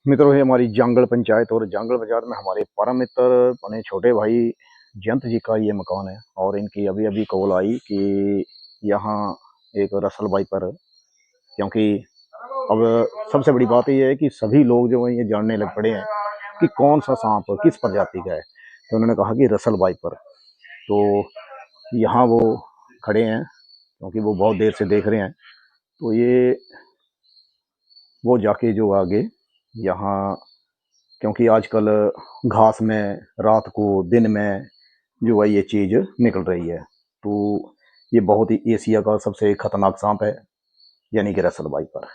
मित्रों, ये हमारी जांगल पंचायत और जांगल बाजार में हमारे परम मित्र अपने छोटे भाई जयंत जी का ये मकान है। और इनकी अभी अभी कॉल आई कि यहाँ एक रसल बाई पर, क्योंकि अब सबसे बड़ी बात ये है कि सभी लोग जो हैं ये जानने लग पड़े हैं कि कौन सा सांप किस प्रजाति का है। तो उन्होंने कहा कि रसल बाई पर। तो यहाँ वो खड़े हैं क्योंकि वो बहुत देर से देख रहे हैं। तो ये वो जाके जो आगे यहाँ, क्योंकि आजकल घास में रात को दिन में जो है ये चीज़ निकल रही है। तो ये बहुत ही एशिया का सबसे खतरनाक सांप है, यानी कि रसल बाई पर।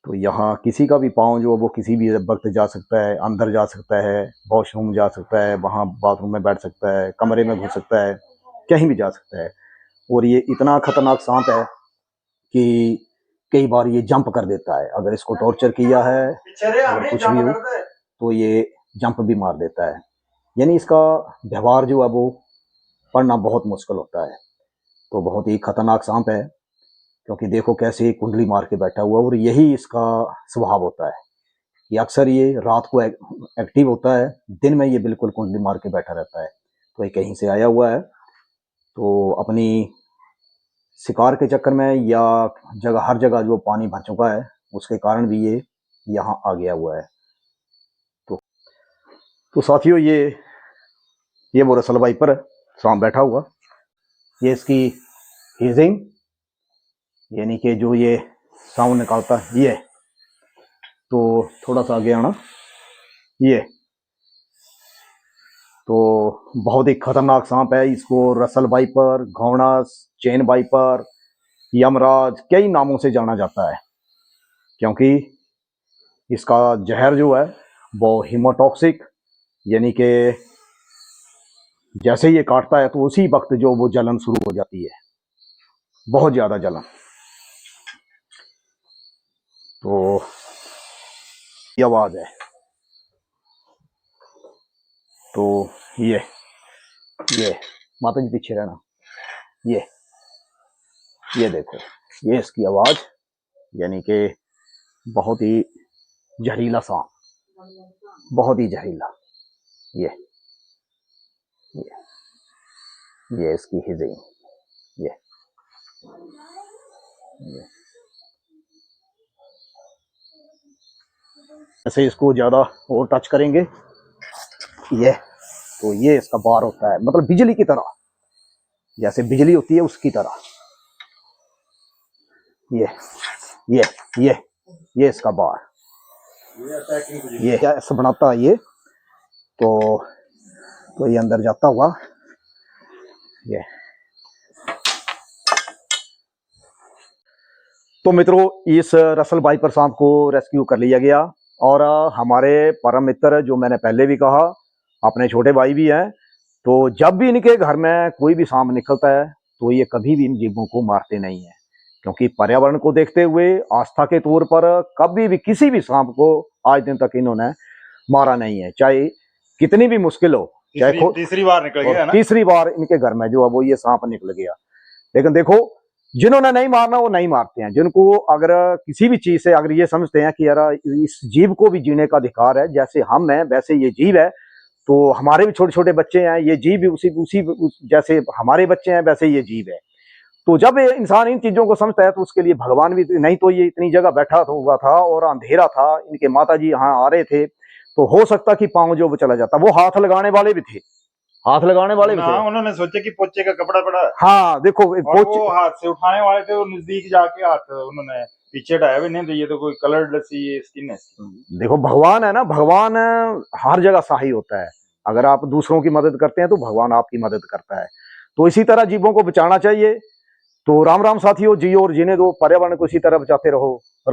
तो यहाँ किसी का भी पाँव जो है वो किसी भी वक्त जा सकता है, अंदर जा सकता है, वॉशरूम जा सकता है, वहाँ बाथरूम में बैठ सकता है, कमरे में घुस सकता है, कहीं भी जा सकता है। और ये इतना खतरनाक सांप है कि कई बार ये जंप कर देता है। अगर इसको टॉर्चर किया है, अगर कुछ भी हो, तो ये जंप भी मार देता है। यानी इसका व्यवहार जो है वो पढ़ना बहुत मुश्किल होता है। तो बहुत ही खतरनाक सांप है, क्योंकि देखो कैसे कुंडली मार के बैठा हुआ है। और यही इसका स्वभाव होता है कि अक्सर ये रात को एक्टिव होता है, दिन में ये बिल्कुल कुंडली मार के बैठा रहता है। तो ये कहीं से आया हुआ है, तो अपनी शिकार के चक्कर में या हर जगह जो पानी भर चुका है उसके कारण भी ये यहाँ आ गया हुआ है। तो साथियों, ये वो रसल बाई पर सांप बैठा हुआ। ये इसकी हीजिंग, यानी कि जो ये साउंड निकालता है ये। तो थोड़ा सा आगे आना, ये तो बहुत ही खतरनाक सांप है। इसको रसल वाइपर, घोंगनास, चेन वाइपर, यमराज कई नामों से जाना जाता है, क्योंकि इसका जहर जो है वो हीमोटॉक्सिक, यानी कि जैसे ये काटता है तो उसी वक्त जो वो जलन शुरू हो जाती है, बहुत ज्यादा जलन। तो ये आवाज है। तो ये माता जी पीछे रहना, ये देखो, ये इसकी आवाज, यानी कि बहुत ही जहरीला सांप, बहुत ही जहरीला। ये ये इसकी हिजिंग, ये ऐसे इसको ज्यादा और टच करेंगे ये, तो ये इसका बार होता है, मतलब बिजली की तरह, जैसे बिजली होती है उसकी तरह। ये ये ये ये इसका बार, ये ऐसा बनाता है ये। तो ये अंदर जाता हुआ ये। तो मित्रों, इस रसल वाइपर सांप को रेस्क्यू कर लिया गया। और हमारे परम मित्र, जो मैंने पहले भी कहा, अपने छोटे भाई भी हैं। तो जब भी इनके घर में कोई भी सांप निकलता है तो ये कभी भी इन जीवों को मारते नहीं है, क्योंकि पर्यावरण को देखते हुए आस्था के तौर पर कभी भी किसी भी सांप को आज दिन तक इन्होंने मारा नहीं है, चाहे कितनी भी मुश्किल हो। चाहे तीसरी बार निकल गया ना, तीसरी बार इनके घर में जो है वो ये सांप निकल गया। लेकिन देखो, जिन्होंने नहीं मारना वो नहीं मारते हैं। जिनको अगर किसी भी चीज से अगर ये समझते हैं कि यार इस जीव को भी जीने का अधिकार है, जैसे हम हैं वैसे ये जीव है, तो हमारे भी छोटे छोटे बच्चे हैं, ये जीव भी जैसे हमारे बच्चे हैं वैसे ये जीव है। तो जब इंसान इन चीजों को समझता है तो उसके लिए भगवान भी, नहीं तो ये इतनी जगह बैठा हुआ था और अंधेरा था, इनके माता जी यहाँ आ रहे थे, तो हो सकता कि पाँव जो वो चला जाता। वो हाथ लगाने वाले भी थे, हाथ लगाने वाले भी थे। उन्होंने सोचा कि पोचे का कपड़ा पड़ा। हाँ देखो, वो हाथ से उठाने वाले थे, वो नजदीक जाके हाथ उन्होंने पीछे हटाया भी नहीं, तो ये तो कोई कलर्ड सी स्किन है। देखो, भगवान है ना, भगवान हर जगह सहाय होता है। अगर आप दूसरों की मदद करते हैं तो भगवान आपकी मदद करता है। तो इसी तरह जीवों को बचाना चाहिए। तो राम राम साथियों, जियो और जीने दो, पर्यावरण को इसी तरह बचाते रहो। राम।